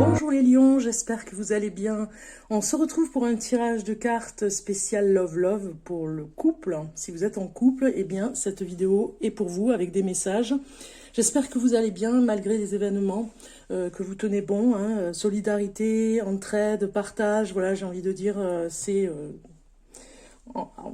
Bonjour les lions, j'espère que vous allez bien. On se retrouve pour un tirage de cartes spécial Love Love pour le couple. Si vous êtes en couple, eh bien cette vidéo est pour vous avec des messages. J'espère que vous allez bien malgré les événements, que vous tenez bon, hein, solidarité, entraide, partage, voilà, j'ai envie de dire, c'est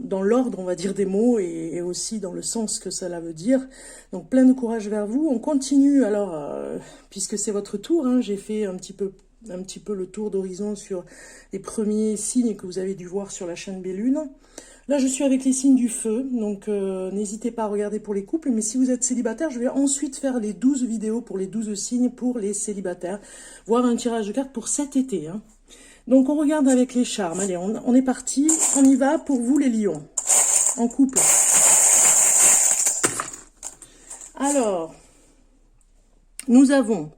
dans l'ordre, on va dire, des mots et aussi dans le sens que cela veut dire. Donc plein de courage vers vous. On continue alors, puisque c'est votre tour, hein, j'ai fait un petit peu le tour d'horizon sur les premiers signes que vous avez dû voir sur la chaîne Bellune. Là, je suis avec les signes du feu, donc n'hésitez pas à regarder pour les couples. Mais si vous êtes célibataire, je vais ensuite faire les 12 vidéos pour les 12 signes pour les célibataires, voire un tirage de cartes pour cet été, hein. Donc, on regarde avec les charmes. Allez, on est parti. On y va pour vous, les lions. En couple. Alors, nous avons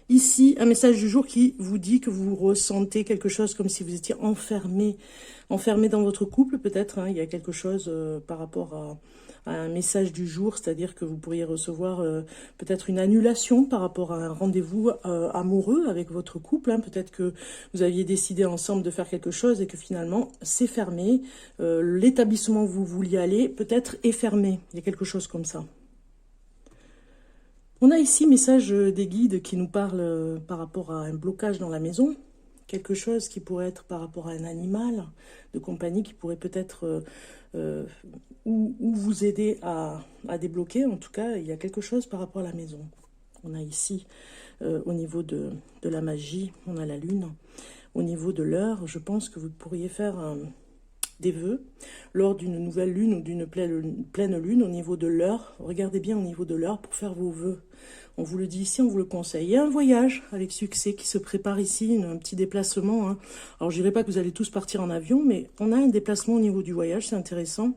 ici un message du jour qui vous dit que vous ressentez quelque chose comme si vous étiez enfermé dans votre couple. Peut-être, hein, il y a quelque chose par rapport à un message du jour, c'est-à-dire que vous pourriez recevoir peut-être une annulation par rapport à un rendez-vous amoureux avec votre couple, hein. Peut-être que vous aviez décidé ensemble de faire quelque chose et que finalement c'est fermé, l'établissement où vous vouliez aller peut-être est fermé, il y a quelque chose comme ça. On a ici message des guides qui nous parlent par rapport à un blocage dans la maison, quelque chose qui pourrait être par rapport à un animal de compagnie qui pourrait peut-être ou vous aider à débloquer. En tout cas, il y a quelque chose par rapport à la maison. On a ici, au niveau de la magie, on a la lune. Au niveau de l'heure, je pense que vous pourriez faire des vœux lors d'une nouvelle lune ou d'une pleine lune. Au niveau de l'heure, regardez bien au niveau de l'heure pour faire vos vœux. On vous le dit ici, on vous le conseille. Il y a un voyage avec succès qui se prépare ici, un petit déplacement, hein. Alors, je dirais pas que vous allez tous partir en avion, mais on a un déplacement au niveau du voyage, c'est intéressant.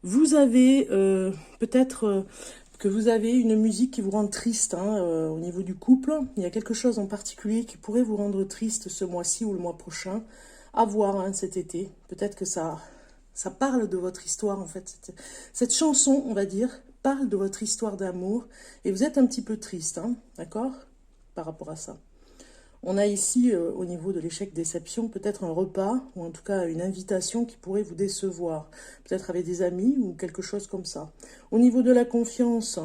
Vous avez peut-être que vous avez une musique qui vous rend triste, hein, au niveau du couple. Il y a quelque chose en particulier qui pourrait vous rendre triste ce mois-ci ou le mois prochain. À voir, hein, cet été. Peut-être que ça parle de votre histoire, en fait. Cette chanson, on va dire, parle de votre histoire d'amour. Et vous êtes un petit peu triste, hein, d'accord, par rapport à ça. On a ici, au niveau de l'échec-déception, peut-être un repas, ou en tout cas une invitation qui pourrait vous décevoir. Peut-être avec des amis ou quelque chose comme ça. Au niveau de la confiance,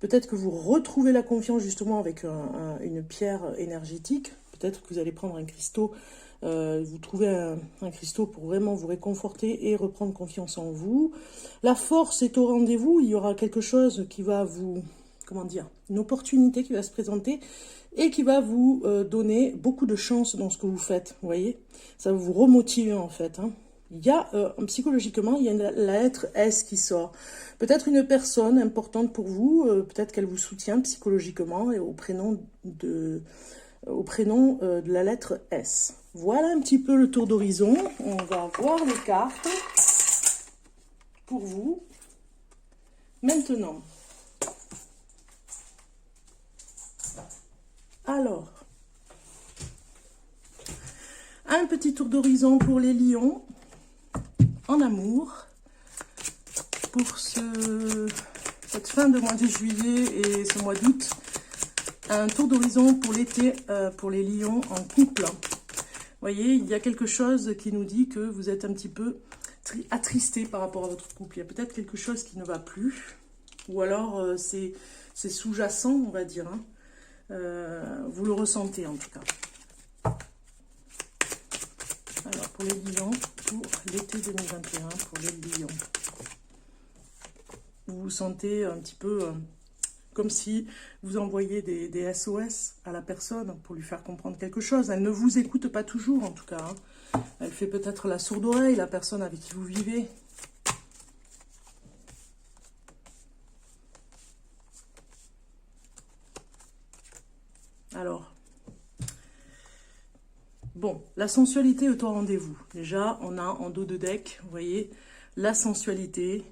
peut-être que vous retrouvez la confiance justement avec une pierre énergétique. Peut-être que vous allez prendre un cristaux. Vous trouvez un cristaux pour vraiment vous réconforter et reprendre confiance en vous. La force est au rendez-vous. Il y aura quelque chose qui va vous, comment dire, une opportunité qui va se présenter et qui va vous donner beaucoup de chance dans ce que vous faites. Vous voyez, ça va vous remotiver en fait, hein. Il y a, psychologiquement, il y a la lettre S qui sort. Peut-être une personne importante pour vous, peut-être qu'elle vous soutient psychologiquement et au prénom de la lettre S. Voilà un petit peu le tour d'horizon. On va voir les cartes pour vous. Maintenant. Alors, un petit tour d'horizon pour les lions en amour pour cette fin de mois de juillet et ce mois d'août. Un tour d'horizon pour l'été pour les lions en couple. Vous voyez, il y a quelque chose qui nous dit que vous êtes un petit peu attristé par rapport à votre couple. Il y a peut-être quelque chose qui ne va plus. Ou alors, c'est sous-jacent, on va dire, hein. Vous le ressentez en tout cas. Alors, pour les lions, pour l'été 2021, pour les lions. Vous vous sentez un petit peu comme si vous envoyiez des SOS à la personne pour lui faire comprendre quelque chose. Elle ne vous écoute pas toujours, en tout cas, hein. Elle fait peut-être la sourde oreille, la personne avec qui vous vivez. Alors, bon, la sensualité est au rendez-vous. Déjà, on a en dos de deck, vous voyez, la sensualité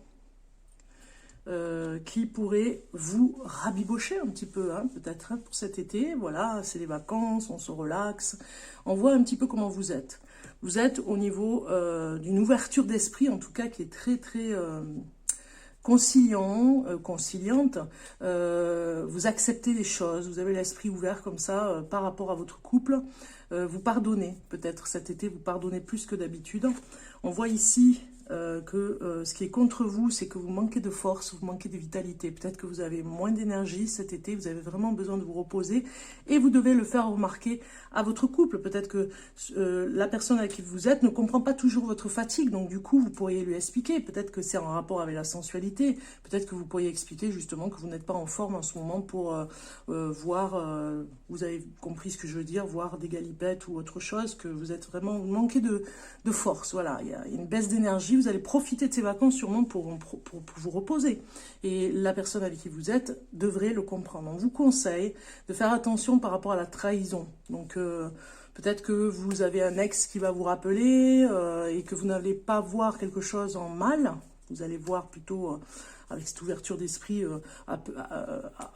qui pourrait vous rabibocher un petit peu, hein, peut-être, hein, pour cet été. Voilà, c'est les vacances, on se relaxe. On voit un petit peu comment vous êtes. Vous êtes au niveau d'une ouverture d'esprit, en tout cas, qui est très, très conciliant, conciliante, vous acceptez les choses, vous avez l'esprit ouvert comme ça par rapport à votre couple, vous pardonnez, peut-être cet été vous pardonnez plus que d'habitude. On voit ici que ce qui est contre vous, c'est que vous manquez de force, vous manquez de vitalité. Peut-être que vous avez moins d'énergie cet été, vous avez vraiment besoin de vous reposer et vous devez le faire remarquer à votre couple. Peut-être que la personne avec qui vous êtes ne comprend pas toujours votre fatigue, donc du coup vous pourriez lui expliquer. Peut-être que c'est en rapport avec la sensualité, peut-être que vous pourriez expliquer justement que vous n'êtes pas en forme en ce moment pour voir, vous avez compris ce que je veux dire, voir des galipettes ou autre chose, que vous êtes vraiment, vous manquez de force. Voilà, il y a une baisse d'énergie. Vous allez profiter de ces vacances sûrement pour vous reposer. Et la personne avec qui vous êtes devrait le comprendre. On vous conseille de faire attention par rapport à la trahison. Donc, peut-être que vous avez un ex qui va vous rappeler et que vous n'allez pas voir quelque chose en mal. Vous allez voir plutôt, avec cette ouverture d'esprit, à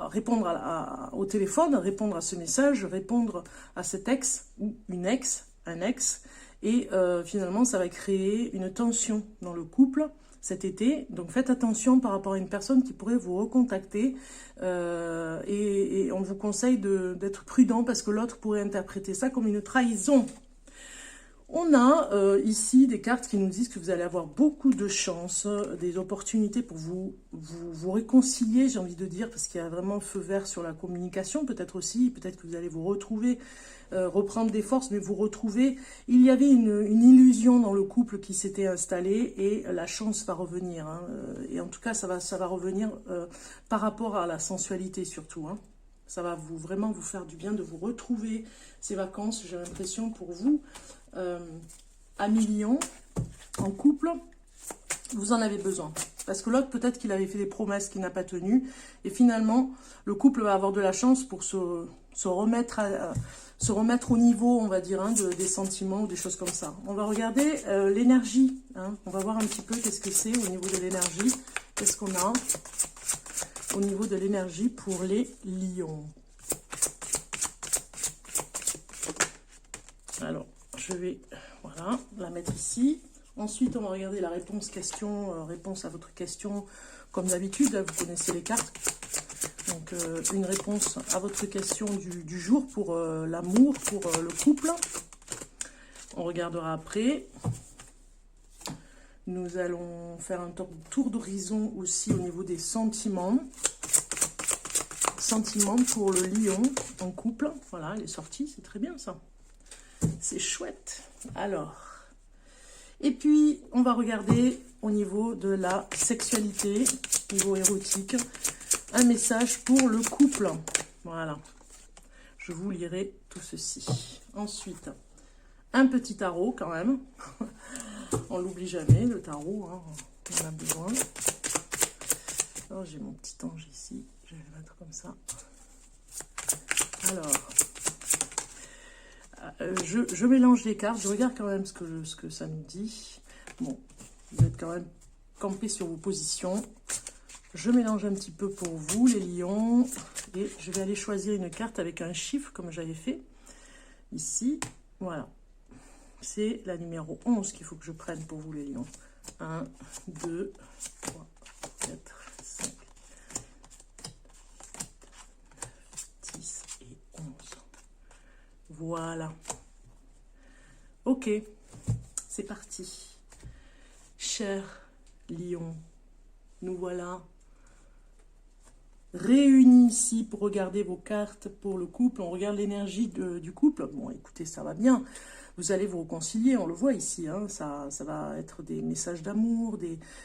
répondre au téléphone, répondre à ce message, répondre à cet ex ou une ex, un ex. Et finalement, ça va créer une tension dans le couple cet été. Donc, faites attention par rapport à une personne qui pourrait vous recontacter. Et on vous conseille d'être prudent parce que l'autre pourrait interpréter ça comme une trahison. On a ici des cartes qui nous disent que vous allez avoir beaucoup de chance, des opportunités pour vous réconcilier, j'ai envie de dire, parce qu'il y a vraiment feu vert sur la communication, peut-être aussi, peut-être que vous allez vous retrouver, reprendre des forces, mais vous retrouver. Il y avait une illusion dans le couple qui s'était installée et la chance va revenir. Hein, et en tout cas, ça va revenir par rapport à la sensualité surtout. Hein. Ça va vraiment vous faire du bien de vous retrouver ces vacances, j'ai l'impression, pour vous. À millions, en couple, vous en avez besoin. Parce que l'autre, peut-être qu'il avait fait des promesses qu'il n'a pas tenues. Et finalement, le couple va avoir de la chance pour se remettre au niveau, on va dire, hein, des sentiments ou des choses comme ça. On va regarder l'énergie. Hein. On va voir un petit peu qu'est-ce que c'est au niveau de l'énergie. Qu'est-ce qu'on a au niveau de l'énergie pour les lions. Alors, je vais voilà, la mettre ici. Ensuite, on va regarder la réponse question, réponse à votre question. Comme d'habitude, vous connaissez les cartes. Donc, une réponse à votre question du jour pour l'amour, pour le couple. On regardera après. Nous allons faire un tour d'horizon aussi au niveau des sentiments. Sentiments pour le lion en couple. Voilà, il est sorti, c'est très bien ça. C'est chouette. Alors, et puis, on va regarder au niveau de la sexualité, niveau érotique, un message pour le couple. Voilà. Je vous lirai tout ceci. Ensuite, un petit tarot quand même. On l'oublie jamais, le tarot, hein, on en a besoin. Alors, j'ai mon petit ange ici. Je vais le mettre comme ça. Alors... je mélange les cartes, je regarde quand même ce que ça me dit. Bon, vous êtes quand même campé sur vos positions. Je mélange un petit peu pour vous, les lions. Et je vais aller choisir une carte avec un chiffre, comme j'avais fait ici. Voilà. C'est la numéro 11 qu'il faut que je prenne pour vous, les lions. 1, 2, 3, 4, 5, 10 et 11. Voilà. Ok, c'est parti. Cher lion, nous voilà réunis ici pour regarder vos cartes pour le couple. On regarde l'énergie du couple. Bon, écoutez, ça va bien. Vous allez vous réconcilier, on le voit ici. Hein, ça va être des messages d'amour,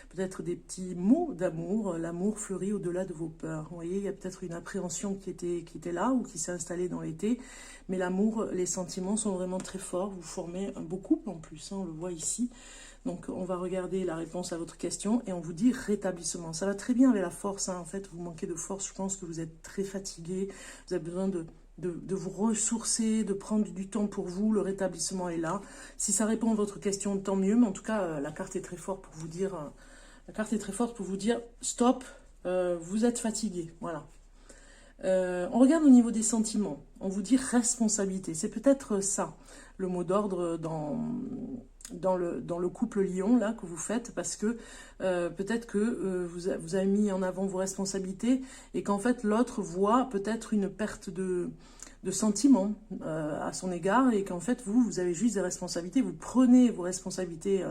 peut-être des petits mots d'amour. L'amour fleurit au-delà de vos peurs. Vous voyez, il y a peut-être une appréhension qui était là ou qui s'est installée dans l'été. Mais l'amour, les sentiments sont vraiment très forts. Vous formez un beau couple en plus, hein, on le voit ici. Donc, on va regarder la réponse à votre question et on vous dit rétablissement. Ça va très bien avec la force. Hein. En fait, vous manquez de force. Je pense que vous êtes très fatigué. Vous avez besoin de vous ressourcer, de prendre du temps pour vous. Le rétablissement est là. Si ça répond à votre question, tant mieux. Mais en tout cas, la carte est très forte pour vous dire... stop, vous êtes fatigué. Voilà. On regarde au niveau des sentiments. On vous dit responsabilité. C'est peut-être ça, le mot d'ordre dans le couple lion là que vous faites, parce que peut-être que vous avez mis en avant vos responsabilités et qu'en fait l'autre voit peut-être une perte de sentiments à son égard, et qu'en fait vous avez juste des responsabilités, vous prenez vos responsabilités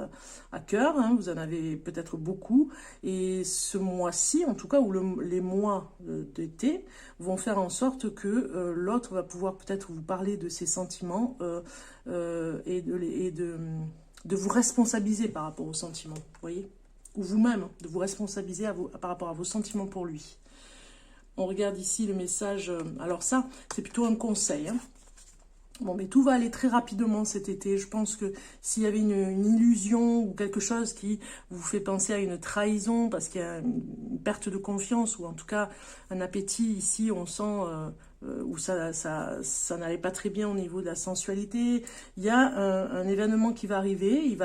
à cœur, hein, vous en avez peut-être beaucoup, et ce mois-ci en tout cas, ou les mois d'été vont faire en sorte que l'autre va pouvoir peut-être vous parler de ses sentiments et de vous responsabiliser par rapport aux sentiments, vous voyez, ou vous-même, de vous responsabiliser par rapport à vos sentiments pour lui. On regarde ici le message. Alors ça, c'est plutôt un conseil. Hein. Bon, mais tout va aller très rapidement cet été. Je pense que s'il y avait une illusion ou quelque chose qui vous fait penser à une trahison, parce qu'il y a une perte de confiance, ou en tout cas un appétit ici, on sent où ça n'allait pas très bien au niveau de la sensualité. Il y a un événement qui va arriver,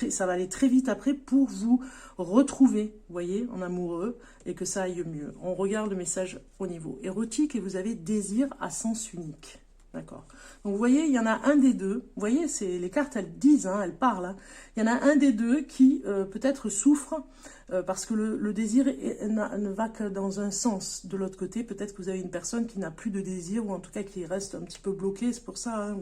ça va aller très vite après pour vous retrouver, vous voyez, en amoureux, et que ça aille mieux. On regarde le message au niveau érotique et vous avez désir à sens unique. D'accord. Donc vous voyez, il y en a un des deux, vous voyez, les cartes elles disent, hein, elles parlent, hein. Il y en a un des deux qui peut-être souffre parce que le désir ne va que dans un sens. De l'autre côté, peut-être que vous avez une personne qui n'a plus de désir, ou en tout cas qui reste un petit peu bloquée, c'est pour ça, hein, vous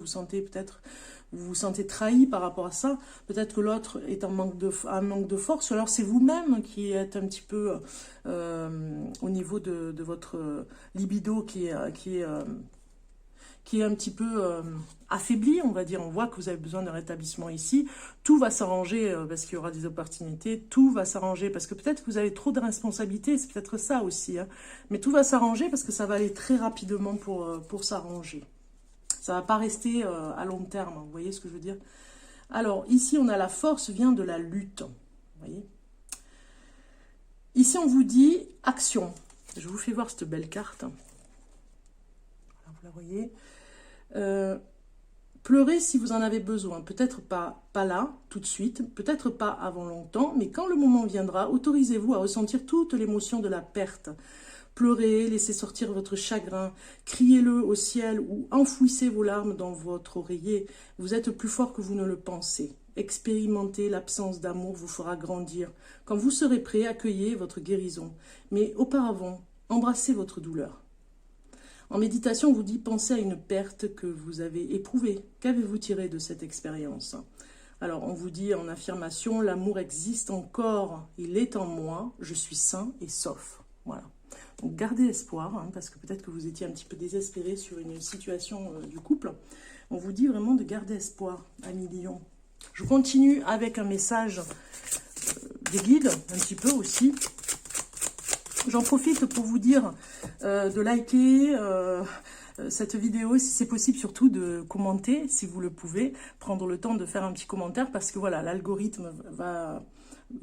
vous sentez trahi par rapport à ça. Peut-être que l'autre est en manque de force, ou alors c'est vous-même qui êtes un petit peu au niveau de votre libido qui est un petit peu affaibli, on va dire. On voit que vous avez besoin d'un rétablissement ici. Tout va s'arranger parce qu'il y aura des opportunités. Tout va s'arranger parce que peut-être que vous avez trop de responsabilités. C'est peut-être ça aussi. Hein. Mais tout va s'arranger parce que ça va aller très rapidement pour s'arranger. Ça ne va pas rester à long terme. Vous voyez ce que je veux dire? Alors, ici, on a la force vient de la lutte. Vous voyez? Ici, on vous dit action. Je vous fais voir cette belle carte. Voilà, vous la voyez? Pleurez si vous en avez besoin, peut-être pas là, tout de suite, peut-être pas avant longtemps, mais quand le moment viendra, autorisez-vous à ressentir toute l'émotion de la perte. Pleurez, laissez sortir votre chagrin, criez-le au ciel ou enfouissez vos larmes dans votre oreiller. Vous êtes plus fort que vous ne le pensez. Expérimenter l'absence d'amour vous fera grandir. Quand vous serez prêt, accueillez votre guérison. Mais auparavant, embrassez votre douleur. En méditation, on vous dit, pensez à une perte que vous avez éprouvée. Qu'avez-vous tiré de cette expérience? Alors, on vous dit en affirmation, l'amour existe encore, il est en moi, je suis sain et sauf. Voilà. Donc, gardez espoir, hein, parce que peut-être que vous étiez un petit peu désespéré sur une situation du couple. On vous dit vraiment de garder espoir, amis lions. Je continue avec un message des guides, un petit peu aussi. J'en profite pour vous dire de liker cette vidéo, si c'est possible, surtout de commenter, si vous le pouvez, prendre le temps de faire un petit commentaire, parce que voilà, l'algorithme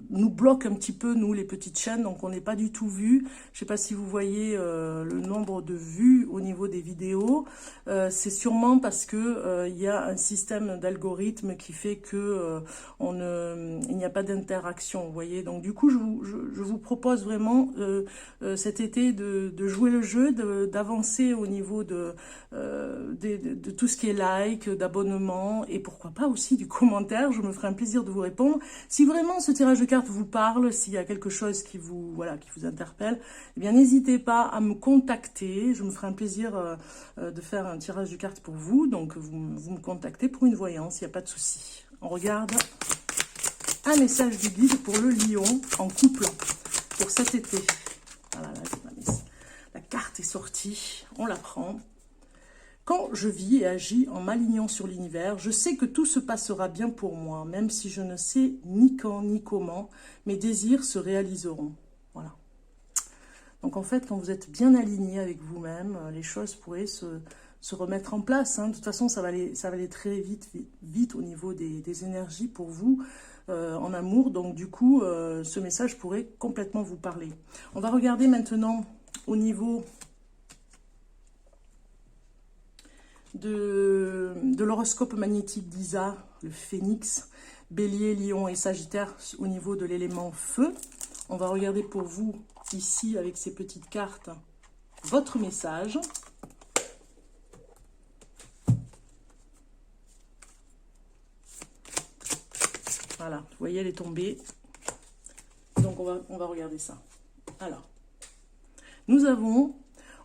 nous bloque un petit peu, nous, les petites chaînes, donc on n'est pas du tout vu. Je ne sais pas si vous voyez le nombre de vues au niveau des vidéos. C'est sûrement parce que il y a un système d'algorithme qui fait que il n'y a pas d'interaction, vous voyez. Donc du coup, je vous propose vraiment cet été de jouer le jeu, d'avancer au niveau de tout ce qui est like, d'abonnement, et pourquoi pas aussi du commentaire. Je me ferai un plaisir de vous répondre. Si vraiment ce tirage de cartes vous parle, s'il y a quelque chose qui vous interpelle, eh bien n'hésitez pas à me contacter. Je me ferai un plaisir de faire un tirage de cartes pour vous. Donc vous me contactez pour une voyance, il n'y a pas de souci. On regarde un message du guide pour le lion en couple pour cet été. Voilà, la carte est sortie, on la prend. Quand je vis et agis en m'alignant sur l'univers, je sais que tout se passera bien pour moi, même si je ne sais ni quand ni comment, mes désirs se réaliseront. Voilà. Donc en fait, quand vous êtes bien aligné avec vous-même, les choses pourraient se remettre en place. Hein. De toute façon, ça va aller très vite au niveau des énergies pour vous en amour. Donc du coup, ce message pourrait complètement vous parler. On va regarder maintenant au niveau de l'horoscope magnétique d'Isa, le Phénix, Bélier, Lion et Sagittaire au niveau de l'élément feu. On va regarder pour vous ici avec ces petites cartes votre message. Voilà, vous voyez, elle est tombée. Donc, on va regarder ça. Alors, nous avons,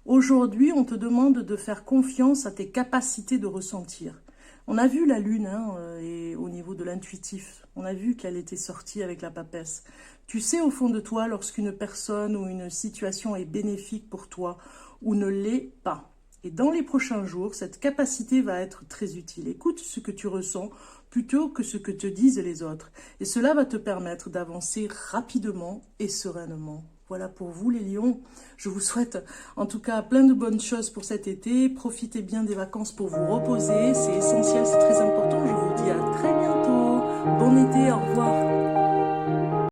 aujourd'hui, on te demande de faire confiance à tes capacités de ressentir. On a vu la lune, hein, et au niveau de l'intuitif, on a vu qu'elle était sortie avec la papesse. Tu sais au fond de toi lorsqu'une personne ou une situation est bénéfique pour toi ou ne l'est pas. Et dans les prochains jours, cette capacité va être très utile. Écoute ce que tu ressens plutôt que ce que te disent les autres. Et cela va te permettre d'avancer rapidement et sereinement. Voilà pour vous les lions. Je vous souhaite en tout cas plein de bonnes choses pour cet été. Profitez bien des vacances pour vous reposer. C'est essentiel, c'est très important. Je vous dis à très bientôt. Bon été, au revoir.